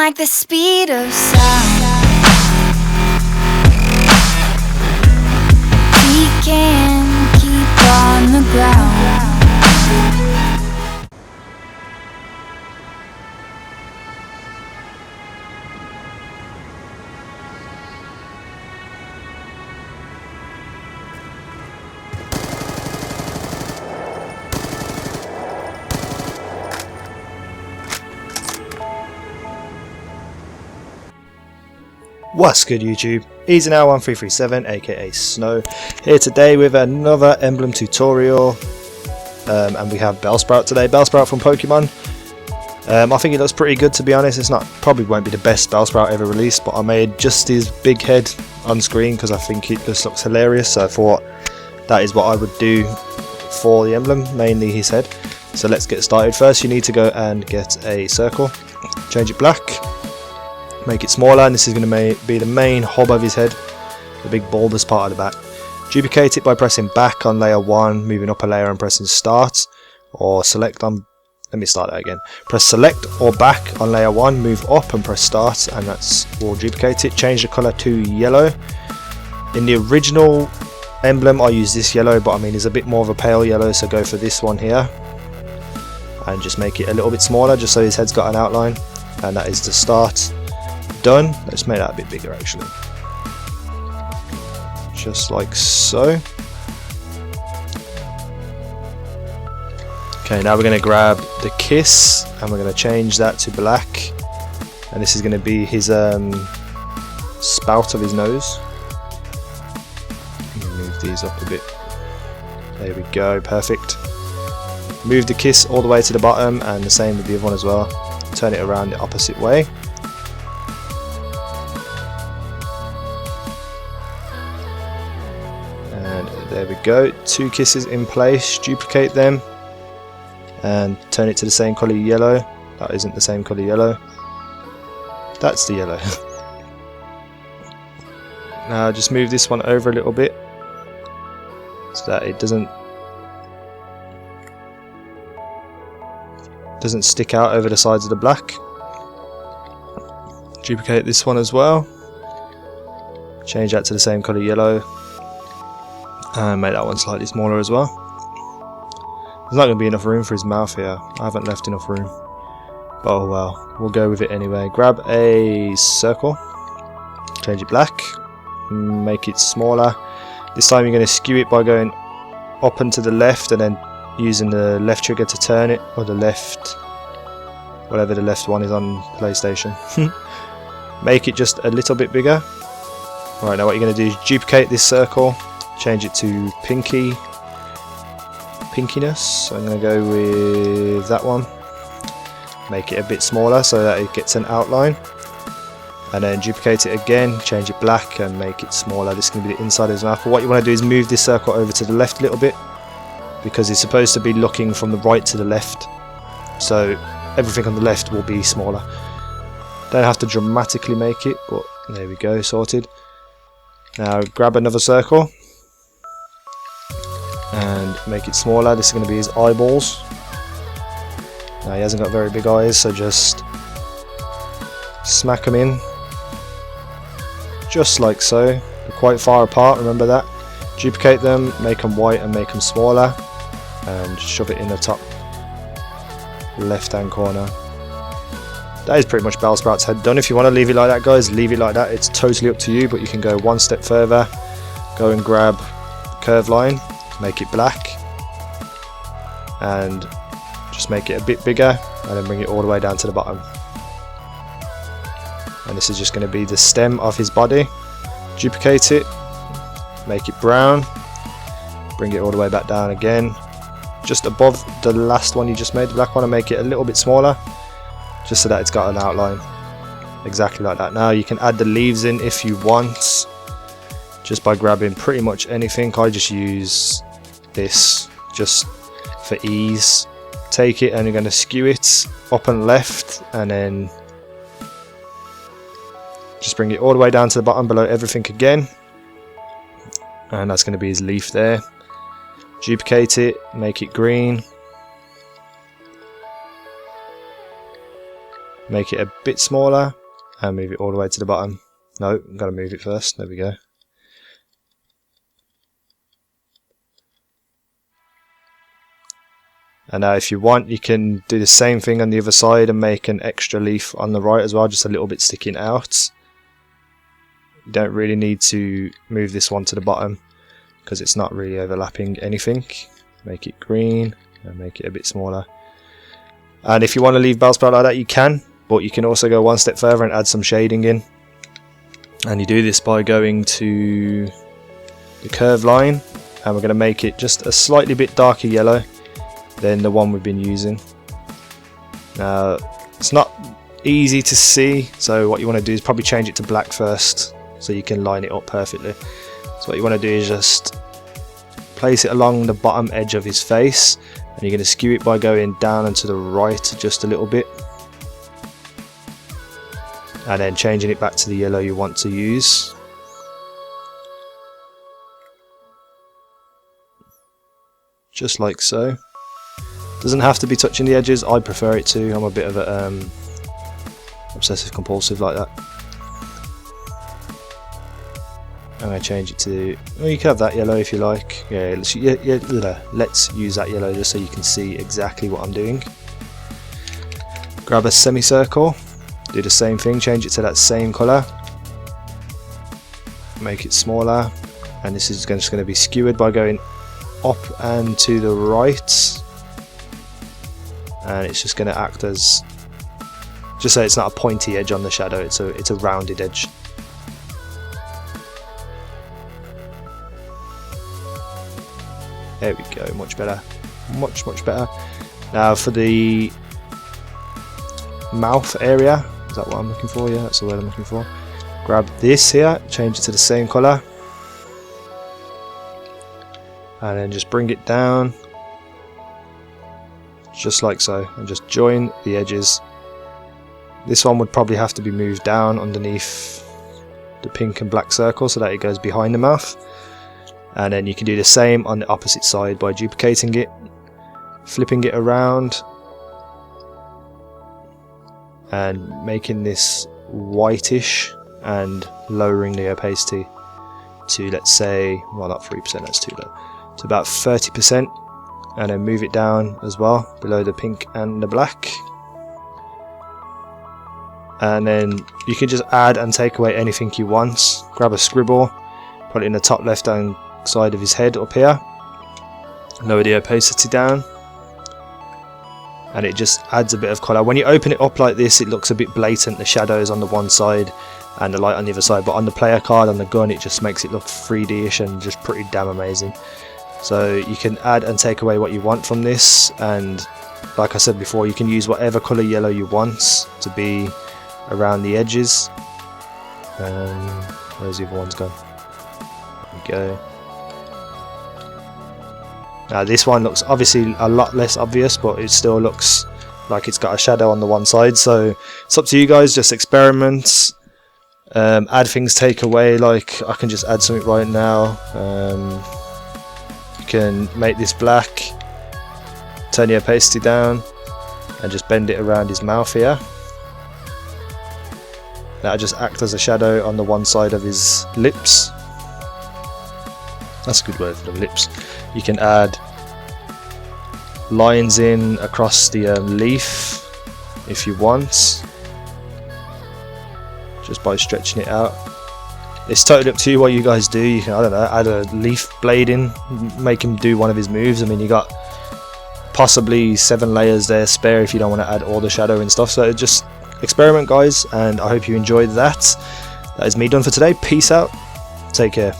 like the speed of sound. We can keep on the ground. What's good YouTube? EasyNow1337 aka Snow here today with another Emblem tutorial, and we have Bellsprout today. Bellsprout from Pokemon. I think it looks pretty good, to be honest. It's not, probably won't be the best Bellsprout ever released, but I made just his big head on screen because I think it just looks hilarious, so I thought that is what I would do for the emblem, mainly his head. So let's get started. First you need to go and get a circle, change it black, make it smaller, and this is going to be the main hub of his head, the big bulbous part of the back. Duplicate it by pressing back on layer 1, moving up a layer and pressing start, or select on, let me start that again. Press select or back on layer 1, move up and press start, and that's will duplicate it. Change the colour to yellow. In the original emblem I use this yellow, but I mean it's a bit more of a pale yellow, so go for this one here. And just make it a little bit smaller, just so his head's got an outline, and that is the start. Done. Let's make that a bit bigger actually, just like so. Okay, now we're going to grab the kiss and we're going to change that to black, and this is going to be his spout of his nose. Move these up a bit, there we go, perfect. Move the kiss all the way to the bottom, and the same with the other one as well. Turn it around the opposite way. There we go, 2 kisses in place, duplicate them and turn it to the same colour yellow. That isn't the same colour yellow, that's the yellow. Now just move this one over a little bit so that it doesn't stick out over the sides of the black. Duplicate this one as well, change that to the same colour yellow, and make that one slightly smaller as well. There's not going to be enough room for his mouth here. I haven't left enough room, but oh well, we'll go with it anyway. Grab a circle, change it black, make it smaller. This time you're going to skew it by going up and to the left and then using the left trigger to turn it, or the left, whatever the left one is on PlayStation. Make it just a little bit bigger. Right, now what you're going to do is duplicate this circle, change it to pinkiness. So I'm going to go with that one. Make it a bit smaller so that it gets an outline, and then duplicate it again, change it black and make it smaller. This is going to be the inside of his mouth. But what you want to do is move this circle over to the left a little bit, because it's supposed to be looking from the right to the left, so everything on the left will be smaller. Don't have to dramatically make it, but there we go, sorted. Now grab another circle and make it smaller. This is going to be his eyeballs. Now he hasn't got very big eyes, so just smack them in just like so. They're quite far apart, remember that. Duplicate them, make them white and make them smaller, and shove it in the top left hand corner. That is pretty much Bellsprout's head done. If you want to leave it like that, guys, leave it like that. It's totally up to you, but you can go one step further. Go and grab the curved line, make it black, and just make it a bit bigger, and then bring it all the way down to the bottom. And this is just going to be the stem of his body. Duplicate it, make it brown, bring it all the way back down again, just above the last one you just made, the black one, and make it a little bit smaller, just so that it's got an outline, exactly like that. Now you can add the leaves in if you want, just by grabbing pretty much anything. I just use this just for ease. Take it and you're going to skew it up and left, and then just bring it all the way down to the bottom below everything again, and that's going to be his leaf there. Duplicate it, make it green, make it a bit smaller and move it all the way to the bottom. No, I've got to move it first. There we go. And now if you want, you can do the same thing on the other side and make an extra leaf on the right as well, just a little bit sticking out. You don't really need to move this one to the bottom because it's not really overlapping anything. Make it green and make it a bit smaller. And if you want to leave Bellsprout like that, you can, but you can also go one step further and add some shading in. And you do this by going to the curved line, and we're going to make it just a slightly bit darker yellow than the one we've been using. Now, it's not easy to see, so what you want to do is probably change it to black first so you can line it up perfectly. So what you want to do is just place it along the bottom edge of his face, and you're going to skew it by going down and to the right just a little bit, and then changing it back to the yellow you want to use. Just like so. Doesn't have to be touching the edges, I prefer it to. I'm a bit of a obsessive compulsive like that. I'm going to change it to, well, you can have that yellow if you like. Yeah, let's use that yellow just so you can see exactly what I'm doing. Grab a semicircle, do the same thing, change it to that same colour, make it smaller, and this is just going to be skewered by going up and to the right, and it's just going to act as, just so it's not a pointy edge on the shadow, it's a rounded edge. There we go, much better, much better. Now for the mouth area, is that what I'm looking for? Yeah, that's the word I'm looking for. Grab this here, change it to the same colour, and then just bring it down, just like so, and just join the edges. This one would probably have to be moved down underneath the pink and black circle so that it goes behind the mouth. And then you can do the same on the opposite side by duplicating it, flipping it around, and making this whitish and lowering the opacity to, let's say, well, not 3%, that's too low, to about 30%, and then move it down as well below the pink and the black. And then you can just add and take away anything you want. Grab a scribble, put it in the top left hand side of his head up here, lower the opacity down, and it just adds a bit of colour. When you open it up like this, it looks a bit blatant, the shadows on the one side and the light on the other side, but on the player card, on the gun, it just makes it look 3D-ish and just pretty damn amazing. So you can add and take away what you want from this, and like I said before, you can use whatever colour yellow you want to be around the edges. Where's the other ones gone? There we go. Now this one looks obviously a lot less obvious, but it still looks like it's got a shadow on the one side, so it's up to you guys, just experiment, add things, take away. Like I can just add something right now. You can make this black, turn the opacity down, and just bend it around his mouth here. That'll just act as a shadow on the one side of his lips. That's a good word for the lips. You can add lines in across the leaf if you want, just by stretching it out. It's totally up to you what you guys do. You can, I don't know, add a leaf blade in, make him do one of his moves. I mean, you got possibly 7 layers there spare if you don't want to add all the shadow and stuff. So just experiment, guys, and I hope you enjoyed that. That is me done for today. Peace out. Take care.